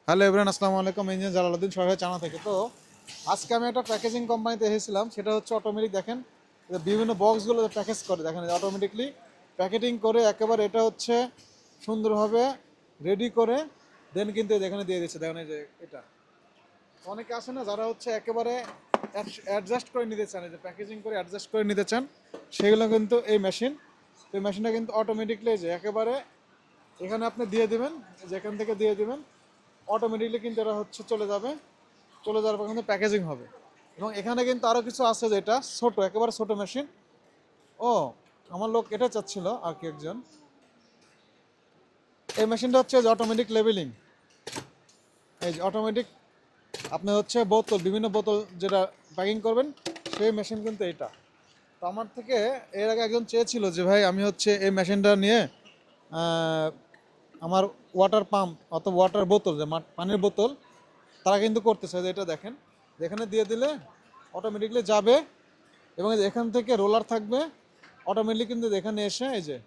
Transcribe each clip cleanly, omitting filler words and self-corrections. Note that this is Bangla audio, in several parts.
হ্যালো এভরিওয়ান, আসসালামু আলাইকুম। ইঞ্জিনিয়ার জালালউদ্দিন সরকারি চানা থেকে। তো আজকে আমি একটা প্যাকেজিং কোম্পানিতে এসেছিলাম, সেটা হচ্ছে অটোমেটিক। দেখেন বিভিন্ন বক্সগুলো প্যাকেজ করে, দেখেন অটোমেটিকলি প্যাকেটিং করে একেবারে এটা হচ্ছে সুন্দরভাবে রেডি করে দেন কিন্তু এখানে দিয়ে দিচ্ছে। দেখেন এই যে এটা অনেকে আসে না যারা হচ্ছে একেবারে অ্যাডজাস্ট করে নিতে চান, এই যে প্যাকেজিং করে অ্যাডজাস্ট করে নিতে চান, সেগুলো কিন্তু এই মেশিন। এই মেশিনটা কিন্তু অটোমেটিকলি যে একেবারে এখানে আপনি দিয়ে দিবেন, যেখান থেকে দিয়ে দিবেন অটোমেটিকলি কিন্তু এটা হচ্ছে চলে যাবে। চলে যাওয়ার পর কিন্তু প্যাকেজিং হবে। এবং এখানে কিন্তু আরও কিছু আছে, যেটা ছোট, একেবারে ছোট মেশিন। ও, আমার লোক এটা চাচ্ছিল আর কি একজন। এই মেশিনটা হচ্ছে যে অটোমেটিক লেবেলিং। এই যে অটোমেটিক আপনি হচ্ছে বোতল, বিভিন্ন বোতল যেটা প্যাকিং করবেন, সেই মেশিন কিন্তু এটা। তো আমার থেকে এর আগে একজন চেয়েছিল যে ভাই আমি হচ্ছে এই মেশিনটা নিয়ে আহ, আমার ওয়াটার পাম্প অথবা ওয়াটার বোতল, যে পানির বোতল, তারা কিন্তু করতেছে। যে এটা দেখেন, যেখানে দিয়ে দিলে অটোমেটিকলি যাবে এবং এই যে এখান থেকে রোলার থাকবে, অটোমেটিকলি কিন্তু এখানে এসে এই যে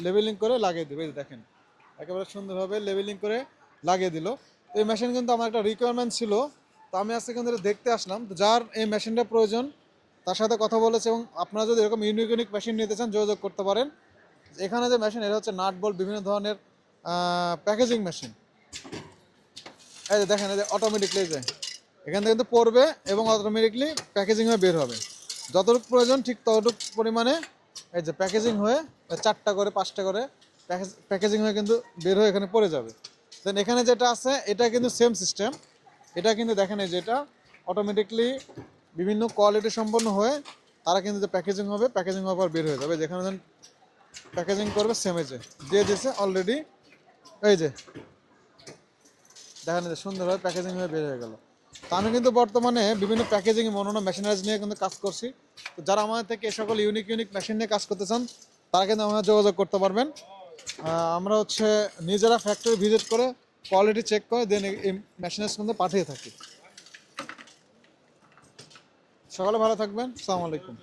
লেবেলিং করে লাগিয়ে দেবে। এই যে দেখেন একেবারে সুন্দরভাবে লেবেলিং করে লাগিয়ে দিল। তো এই মেশিন কিন্তু আমার একটা রিকোয়ারমেন্ট ছিল, তো আমি আজকে কিন্তু দেখতে আসলাম। তো যার এই মেশিনটা প্রয়োজন তার সাথে কথা বলেছে, এবং আপনারা যদি এরকম ইউনিক ইউনিক মেশিন নিতে চান যোগাযোগ করতে পারেন। এখানে যে মেশিন, এটা হচ্ছে নাট বল্ট বিভিন্ন ধরনের প্যাকেজিং মেশিন। এই যে দেখেন, এই যে অটোমেটিকলি যে এখান থেকে কিন্তু পড়বে এবং অটোমেটিকলি প্যাকেজিং হয়ে বের হবে। যতটুকু প্রয়োজন ঠিক ততটুকু পরিমাণে এই যে প্যাকেজিং হয়ে 4টা করে 5টা করে প্যাকেজিং হয়ে কিন্তু বের হয়ে এখানে পড়ে যাবে। দেন এখানে যেটা আছে এটা কিন্তু সেম সিস্টেম। এটা কিন্তু দেখেন এই যে এটা অটোমেটিকলি বিভিন্ন কোয়ালিটি সম্পন্ন হয়ে তারা কিন্তু যে প্যাকেজিং হবে, প্যাকেজিং হওয়ার পর বের হয়ে যাবে। যেখানে প্যাকেজিং করবে সেম এই যে দিয়ে দিয়েছে অলরেডি। এই যে দেখেন যে সুন্দরভাবে প্যাকেজিং হয়ে বের হয়ে গেল। তো আমি কিন্তু বর্তমানে বিভিন্ন প্যাকেজিং অন্যান্য মেশিনারিজ নিয়ে কিন্তু কাজ করছি। তো যারা আমাদের থেকে এ সকল ইউনিক ইউনিক মেশিন নিয়ে কাজ করতে চান তারা কিন্তু আমাদের যোগাযোগ করতে পারবেন। আমরা হচ্ছে নিজেরা ফ্যাক্টরি ভিজিট করে কোয়ালিটি চেক করে দেন এই মেশিনের মধ্যে পাঠিয়ে থাকি। সকালে ভালো থাকবেন। আসসালামু আলাইকুম।